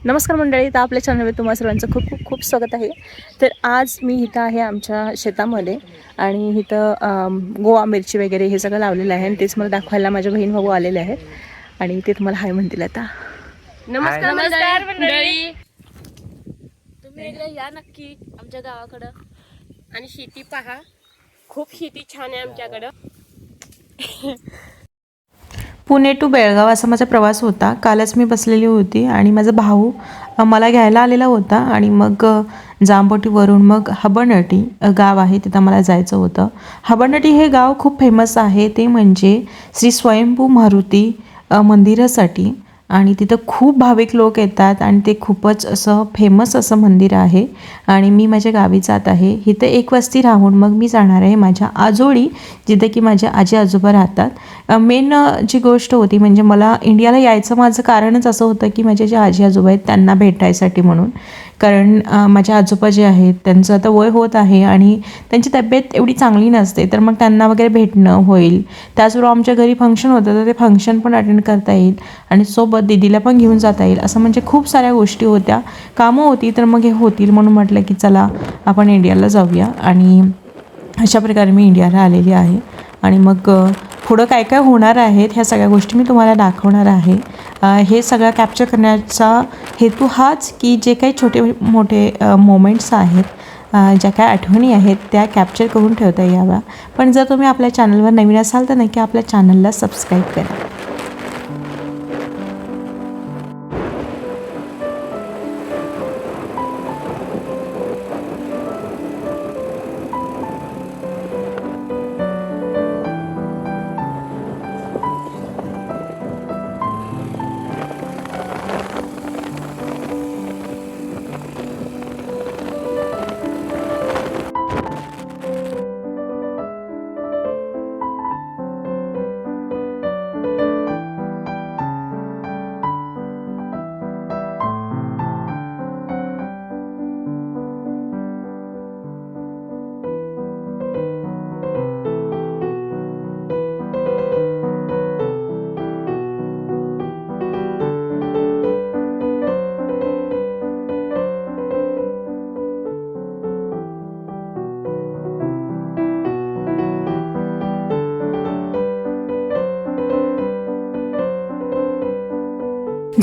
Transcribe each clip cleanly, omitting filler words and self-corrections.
नमस्कार मंडळी, तर आपल्या चॅनलवर तुम्हा सर्वांचं खूप खूप खूप स्वागत आहे. तर आज मी इथं आहे आमच्या शेतामध्ये आणि इथं गोवा मिरची वगैरे हे सगळं लावलेलं आहे आणि तेच मला दाखवायला माझ्या बहीण भाऊ आलेले आहेत आणि ते तुम्हाला हाय म्हणतील आता. नमस्कार मंडळी. तुम्ही एकदा या नक्की आमच्या गावाकडं आणि शेती पहा. खूप शेती छान आहे आमच्याकडं. पुणे टू बेळगाव असा माझा प्रवास होता. कालच मी बसलेली होती आणि माझा भाऊ मला घ्यायला आलेला होता आणि मग जांबोटीवरून मग हबनटी गाव आहे तिथं मला जायचं होतं. हबनटी हे गाव खूप फेमस आहे, ते म्हणजे श्री स्वयंभू मारुती मंदिरासाठी आणि तिथं खूप भाविक लोक येतात आणि ते खूपच असं फेमस असं मंदिर आहे. आणि मी माझ्या गावी जात आहे. इथे एक वस्ती राहून मग मी जाणार आहे माझ्या आजोळी, जिथे की माझे आजी आजोबा राहतात. मेन जी गोष्ट होती म्हणजे मला इंडियाला यायचं माझं कारणच असं होतं की माझे जे आजी आजोबा आहेत त्यांना भेटायसाठी म्हणून. कारण माझे आजोबा जे आहेत त्यांचं आता वय होत आहे आणि त्यांची तब्येत एवढी चांगली नसते, तर मग त्यांना वगैरे भेटणं होईल. त्याचबरोबर आमच्या घरी फंक्शन होतं, तर ते फंक्शन पण अटेंड करता येईल आणि सोबत दीदीला पण घेऊन जाता येईल. असं म्हणजे खूप साऱ्या गोष्टी होत्या, कामं होती, तर मग हे होतील म्हणून म्हटलं की चला आपण इंडियाला जाऊया. आणि अशा प्रकारे मी इंडियाला आलेली आहे. आणि मग पुढं काय काय होणार आहेत ह्या सगळ्या गोष्टी मी तुम्हाला दाखवणार आहे. हे सगळं कॅप्चर करण्याचा हेतू हाच की जे काही छोटे मोठे मोमेंट्स आहेत, ज्या काय आठवणी आहेत त्या कॅप्चर करून ठेवता याव्या. पण जर तुम्ही आपल्या चॅनलवर नवीन असाल तर नक्की आपल्या चॅनलला सबस्क्राईब करा.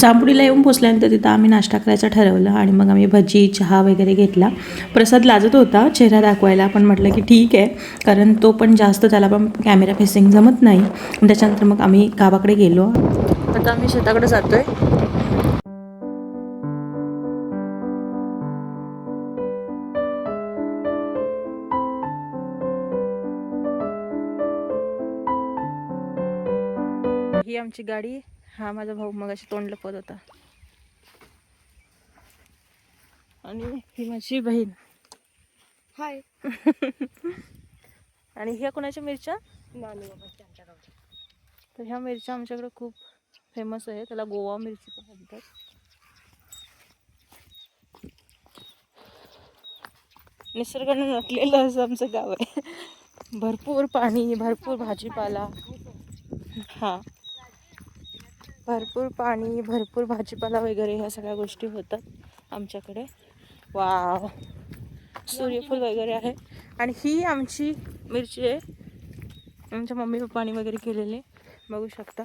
जांभुडीला येऊन पोचल्यानंतर तिथं आम्ही नाश्ता करायचं ठरवलं आणि मग आम्ही भजी चहा वगैरे घेतला. प्रसाद लाजत होता चेहरा दाखवायला, पण म्हटलं की ठीक आहे, कारण तो पण जास्त त्याला पण कॅमेरा फेसिंग जमत नाही. त्याच्यानंतर मग आम्ही गावाकडे गेलो. आता आम्ही शेताकडे जातोय. ही आमची गाडी, हा माझा भाऊ मग अशी तोंड लपवत होता आणि ही माझी बहीण. हाय. आणि ह्या कोणाच्या मिरच्या? नानी बाबांच्या आमच्या गावच्या. तर ह्या मिरच्या आमच्याकडे खूप फेमस आहे, त्याला गोवा मिरची पण म्हणतात. निसर्गाने नटलेलं असं आमचं गाव आहे. भरपूर पाणी, भरपूर भाजीपाला. हां, भरपूर पाणी, भरपूर भाजीपाला वगैरे ह्या सगळ्या गोष्टी होतात आमच्याकडे. वाव, सूर्यफूल वगैरे आहे. आणि ही आमची मिरची आहे, आमच्या मम्मी पप्पानी वगैरे केलेली, बघू शकता.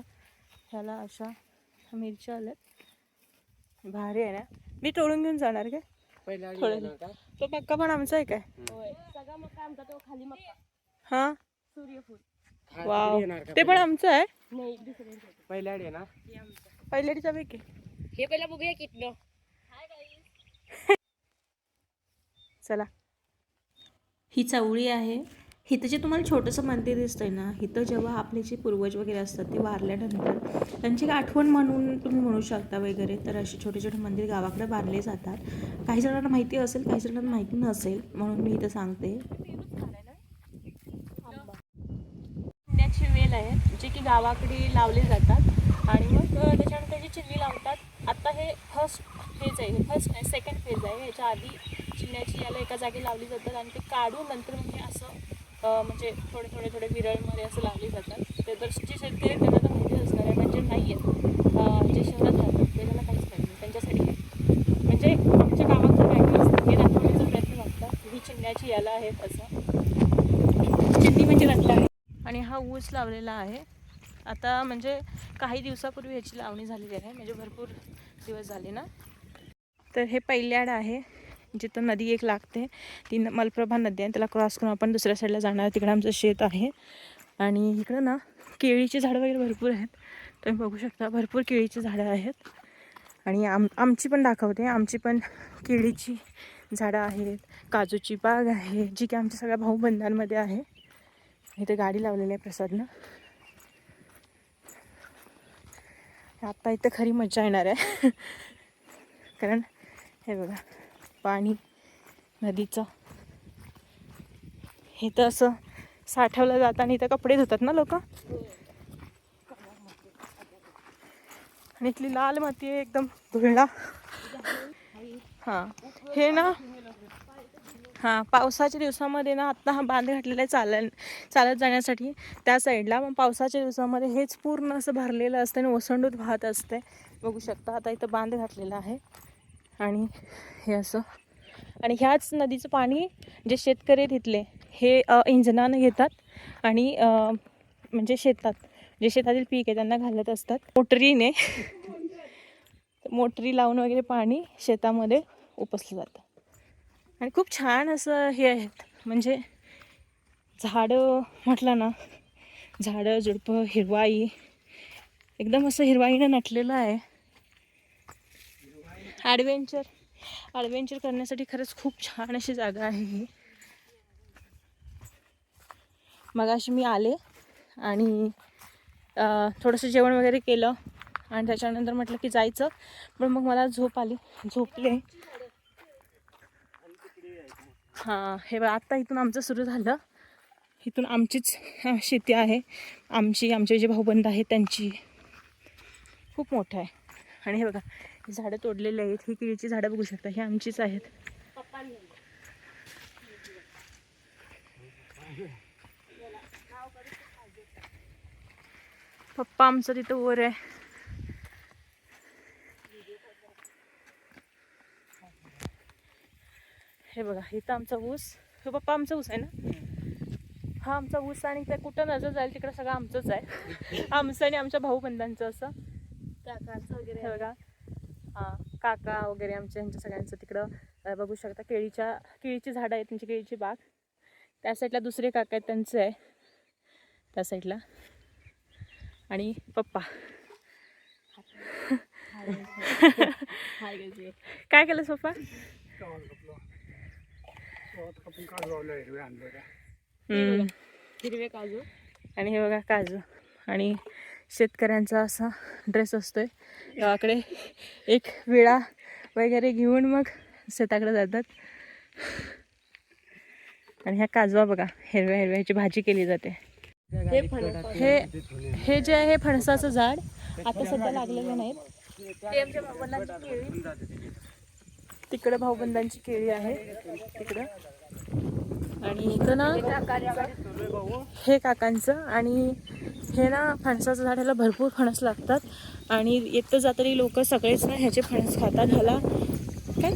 ह्याला अशा मिरच्या आल्यात, भारी आहे ना. मी तोडून घेऊन जाणार काय तो मक्का पण आमचा आहे काय? सगळा मका आमचा, तो खाली मका. हां, सूर्यफूल. वाव, ते पण आमचं आहे. नाही, दुसऱ्यांचं. पहिल्याडी आहे ना, पहिल्याडीचा पैकी हे पहिला बघूया कितनं. चला. ही चवळी आहे. इथं जे तुम्हाला छोटंसं मंदिर दिसतंय ना, इथं जेव्हा आपले जे पूर्वज वगैरे असतात ते वारल्यानंतर त्यांची आठवण म्हणून तुम्ही म्हणू शकता वगैरे, तर असे छोटे छोटे मंदिर गावाकडे बांधले जातात. काही जणांना माहिती असेल, काही जणांना माहिती नसेल, म्हणून मी इथं सांगते. आंब्याची वेल आहे जे की गावाकडे लावले जातात आणि मग त्याच्यानंतर त्याची चिल्ली लावतात. आता हे फर्स्ट फेज आहे, फर्स्ट नाही सेकंड फेज आहे. ह्याच्या आधी चिन्याची याला एका जागी लावली जातात आणि ते काढून नंतर म्हणजे असं म्हणजे थोडे थोडे थोडे विरळमध्ये असं लावली जातात. ते तर जे शेतकरी त्यांना तर माहिती असणार आहे, म्हणजे नाही आहेत जे शहरात राहतात त्यांना काहीच माहिती नाही, त्यांच्यासाठी याला आहेत असं चिंनी म्हणजे रंग आहे. आणि हा ऊस लावलेला आहे आता, म्हणजे काही दिवसापूर्वी ह्याची लावणी झालेली आहे, म्हणजे भरपूर दिवस झाले ना. तर हे पहिल्याड आहे जिथं नदी एक लागते, ती मलप्रभा नदी आहे, त्याला क्रॉस करून आपण दुसऱ्या साईडला जाणार. तिकडे आमचं शेत आहे आणि इकडं ना केळीची झाडं वगैरे भरपूर आहेत. तुम्ही बघू शकता भरपूर केळीची झाडं आहेत. आणि आमची पण दाखवते, आमची पण केळीची झाडं आहेत, काजूची बाग आहे जी की आमच्या सगळ्या भाऊबंधांमध्ये आहे. इथे गाडी लावलेली आहे प्रसादनं. आता इथं खरी मजा येणार आहे कारण हे बघा पाणी नदीचं हे तर असं साठवलं जातं आणि इथं कपडे धुतात ना लोक. आणि इथली लाल माती आहे एकदम धुळला. हां हे ना हां पावसाच्या दिवसामध्ये ना आत्ता हा बांध घातलेला आहे चालत जाण्यासाठी त्या साईडला. मग पावसाच्या दिवसामध्ये हेच पूर्ण असं भरलेलं असतं आणि ओसंडून वाहत असते. बघू शकता आता इथं बांध घातलेला आहे आणि हे असं. आणि ह्याच नदीचं पाणी जे शेतकरी तिथले हे इंजनानं घेतात आणि म्हणजे जे शेतातील पीक आहे त्यांना घालत असतात मोटरीने. मोटरी लावून वगैरे पाणी शेतामध्ये उपसलं जातं. आणि खूप छान असं हे आहेत, म्हणजे झाडं म्हटलं ना, झाडं झुडपं हिरवाई एकदम असं हिरवाईनं नटलेलं आहे. ॲडव्हेंचर करण्यासाठी खरंच खूप छान अशी जागा आहे ही. मगाशी मी आले आणि थोडंसं जेवण वगैरे केलं आणि त्याच्यानंतर म्हटलं की जायचं, पण मग मला झोप आली, झोपले. हां हे बघा आत्ता इथून आमचं सुरू झालं. इथून आमचीच शेती आहे, आमचे जे भाऊबंध आहेत त्यांची. खूप मोठं आहे. आणि हे बघा ही झाडं तोडलेली आहेत, ही केळीची झाडं बघू शकता, ही आमचीच आहेत. पप्पा आमचं तिथं वर आहे. हे बघा इथं आमचा ऊस, हे पप्पा आमचा ऊस आहे ना, हा आमचा ऊस. आणि ते कुठं नजर जाईल तिकडं सगळं आमचंच आहे. आमचं आणि आमच्या भाऊबंधांचं असं. काकांचं वगैरे हे बघा, हां काका वगैरे यांच्या सगळ्यांचं तिकडं बघू शकता. केळीची झाडं आहेत, त्यांची केळीची बाग. त्या साईडला दुसरे काका आहेत त्यांचं आहे त्या साईडला. आणि पप्पा काय केलं पप्पा? हिरवे काजू. आणि हे बघा काजू. आणि शेतकऱ्यांचा असा ड्रेस असतोय, गावाकडे एक विळा वगैरे घेऊन मग शेताकडे जातात. आणि ह्या काजवा बघा हिरव्या ह्याची भाजी केली जाते. हे जे आहे फणसाचं झाड आता सध्या लागलेलं नाही. ते आमच्या भाऊबंधांची केळी, तिकडं भाऊबंधांची केळी आहे तिकडं. आणि इथं ना हे काकांचं. आणि हे ना फणसाचं झाड, ह्याला भरपूर फणस लागतात. आणि येतं जातरी लोक सगळेच ना ह्याचे फणस खातात. ह्याला काय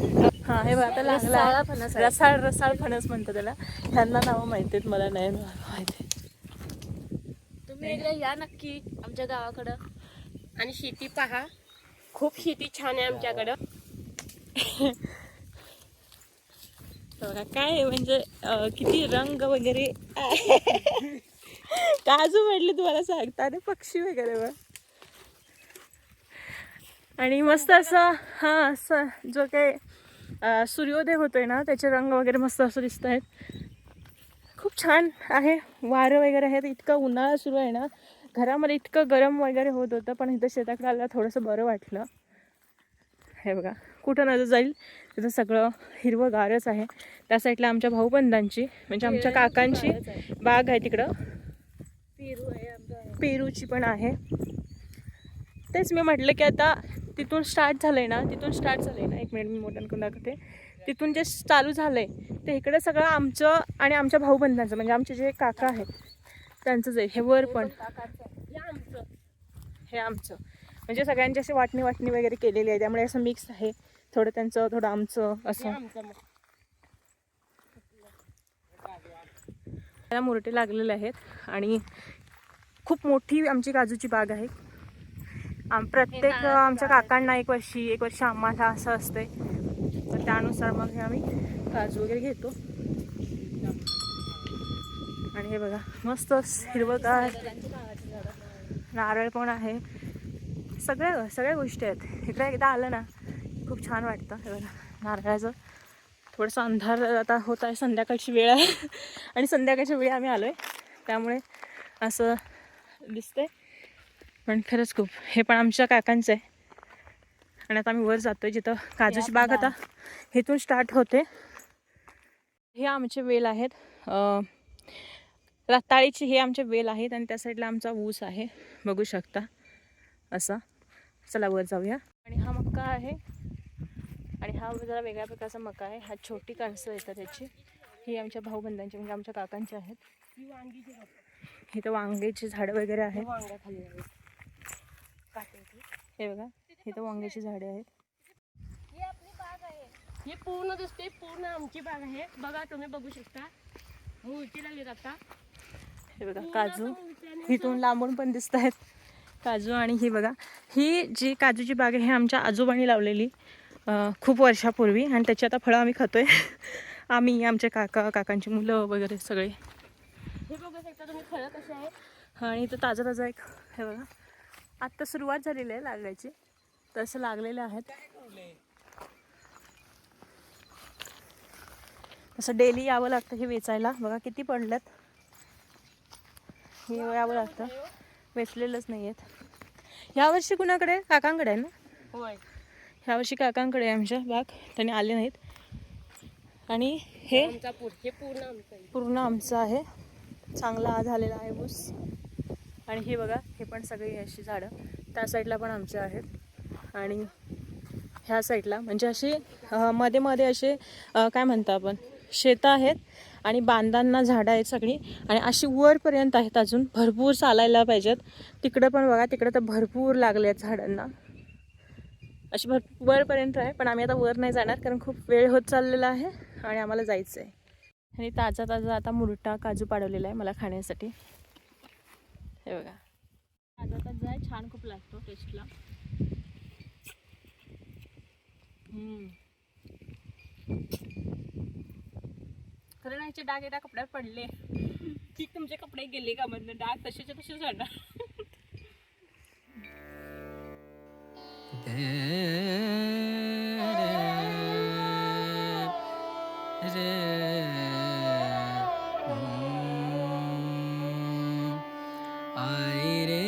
हां हे बघा आता लागला फणस, रसाळ फणस म्हणतात त्याला. ह्यांना नावं माहिती आहेत, मला नाही माहिती. तुम्ही एकदा या नक्की आमच्या गावाकडं आणि शेती पहा. खूप शेती छान आहे आमच्याकडं. बघा काय म्हणजे किती रंग वगैरे. काजू म्हटले तुम्हाला सांगता, आणि पक्षी वगैरे बघ. आणि मस्त असं हां असं जो काही सूर्योदय होतोय ना त्याचे रंग वगैरे मस्त असं दिसत आहेत. खूप छान आहे. वारं वगैरे आहे. इतका उन्हाळा सुरू आहे ना, घरामध्ये इतकं गरम वगैरे होत होतं, पण इथं शेताकडे आलं थोडंसं बरं वाटलं. हे बघा कुठं नजर जाईल तिथं सगळं हिरवंगारच आहे. त्या साईडला आमच्या भाऊबंधांची म्हणजे आमच्या काकांची बाग आहे तिकडं. पेरू आहे आमचं, पेरूची पण आहे. तेच मी म्हटलं की आता तिथून स्टार्ट झालंय ना, एक मिनिट मी मोठ्यानं करून दाखवते. तिथून जे चालू झालंय ते इकडे सगळं आमचं आणि आमच्या भाऊबंधांचं, म्हणजे आमचे जे काका आहेत त्यांचंच आहे. हे वर पण हे आमचं, म्हणजे सगळ्यांची अशी वाटणी वगैरे केलेली आहे, त्यामुळे असं मिक्स आहे. थोडं त्यांचं थोडं आमचं असं. त्याला मुरटे लागलेले आहेत आणि खूप मोठी आमची काजूची बाग आहे. प्रत्येक आमच्या काकांना एक वर्षी आम्हाला असं असते, तर त्यानुसार मग हे आम्ही काजू वगैरे घेतो. आणि हे बघा मस्त हिरवंगार नारळ पण आहे. सगळ्या गोष्टी आहेत. इकडे एकदा आलं ना खूप छान वाटतं. हे बघा नारळाचं थोडंसं अंधार आता होत आहे, संध्याकाळची वेळ आहे आणि संध्याकाळच्या वेळी आम्ही आलो आहे त्यामुळे असं दिसतंय. पण खरंच खूप, हे पण आमच्या काकांचं आहे. आणि आता आम्ही वर जातोय जिथं काजूची बाग आता इथून स्टार्ट होते. हे आमचे वेल आहेत, रताळीचे हे आमचे वेल आहेत आणि त्या साईडला आमचा ऊस आहे, बघू शकता असा. चला वर जाऊया. आणि हा मक्का आहे आणि हा जरा वेगळ्या प्रकारचा मका आहे. हा छोटी कणसं येतात त्याची. ही आमच्या भाऊबंधांची म्हणजे आमच्या काकांची आहेत. इथं वांग्याची झाडं वगैरे आहेत. हे बघा इथं वांग्याची झाडे आहेत. ही आपली बाग आहे. ही पूर्ण दिसते, पूर्ण आमची बाग आहे. बघा तुम्ही बघू शकता मूर्ती लागली आता. हे बघा काजू इथून लांबून पण दिसत आहेत काजू. आणि ही बघा ही जी काजूची बाग आहे ही आमच्या आजोबांनी लावलेली खूप वर्षापूर्वी आणि त्याची आता फळं आम्ही खातोय. आम्ही, आमचे काकांची मुलं वगैरे सगळे. हे बघू शकता तुम्ही फळं कसे आहे. आणि इथं ताजा एक हे बघा आत्ता सुरुवात झालेली आहे लागायची, तसं लागलेले आहेत. असं डेली यावं लागतं हे वेचायला. बघा किती पडल्यात, हे यावं लागतं, वेचलेलंच नाही आहेत. यावर्षी कुणाकडे? काकांकडे आहे ना? होय, ह्यावर्षी काकांकडे आहे आमच्या बाग, त्यांनी आले नाहीत. आणि हे पूर्ण आमचं आहे. चांगला झालेला आहे ऊस. आणि हे बघा हे पण सगळी अशी झाडं त्या साईडला पण आमचे आहेत. आणि ह्या साईडला म्हणजे अशी मध्ये असे काय म्हणतो आपण शेतं आहेत आणि बांधांना झाडं आहेत सगळी. आणि अशी वरपर्यंत आहेत, अजून भरपूर चालायला पाहिजेत. तिकडं पण बघा, तिकडं तर भरपूर लागले आहेत झाडांना, अशी भरपूर वरपर्यंत आहे. पण आम्ही आता वर नाही जाणार कारण खूप वेळ होत चाललेला आहे आणि आम्हाला जायचं आहे. आणि ताजा आता मुरटा काजू पाडवलेला आहे मला खाण्यासाठी. हे बघा ताजा आहे, छान खूप लागतो टेस्टला. खरं नाही डाग एका कपड्यात पडले की तुमचे कपडे गेले का मधनं, डाग तसेच्या तसे जाणार. आई रे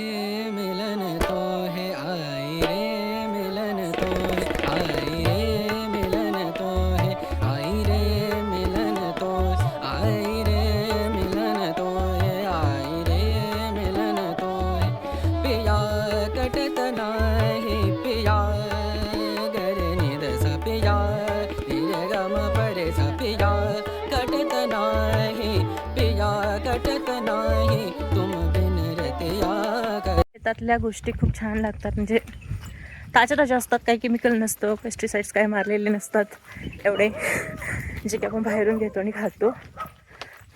मिलन तो है, आई रे मिलन तो है, आई रे मिलन तो है, आई रे मिलन तो, आई रे मिलन तो है, आई रे मिलन तो है. पिया कटत नाही पिया गरनी दस पिया रे गम परे स पिया कटत नाही पिया कटत नाही तुम बिन रतिया. शेतातल्या गोष्टी खूप छान लागतात. म्हणजे ताज्या असतात, काही केमिकल नसतं, पेस्टिसाइड्स काय मारलेले नसतात एवढे, जे की आपण बाहेरून घेतो आणि खातो.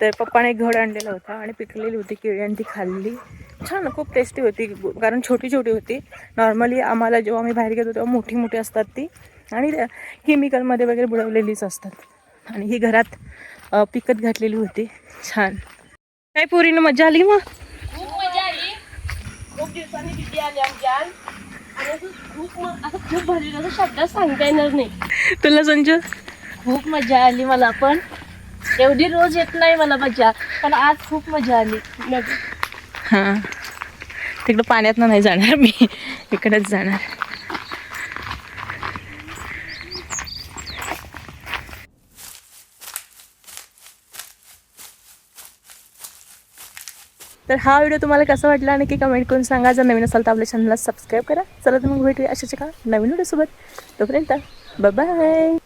तर पप्पाने एक घड आणलेला होता आणि पिकलेली होती केळी आणि ती खाल्ली. छान खूप टेस्टी होती कारण छोटी होती. नॉर्मली आम्हाला जेव्हा आम्ही बाहेर घेतो तेव्हा मोठी असतात ती आणि केमिकलमध्ये वगैरे बुडवलेलीच असतात. आणि ही घरात पिकत घातलेली होती. छान काय पोरीनं मजा आली मग. खूप मजा आली. खूप दिवसांनी दिदी आली आमच्या आणि असं खूप भारी असं शब्दात सांगता येणार नाही. तुला संजू? खूप मजा आली मला पण. एवढी रोज येत नाही मला मजा, पण आज खूप मजा आली. हां तिकडं पाण्यातनं नाही जाणार मी, इकडेच जाणार. तर हा व्हिडिओ तुम्हाला कसा वाटला नक्की कमेंट करून सांगा. जर नवीन असाल तर आपल्या चॅनलला सबस्क्राईब करा. चला तर मग भेटूया अशाच एका नवीन व्हिडिओसोबत. तोपर्यंत बाय बाय.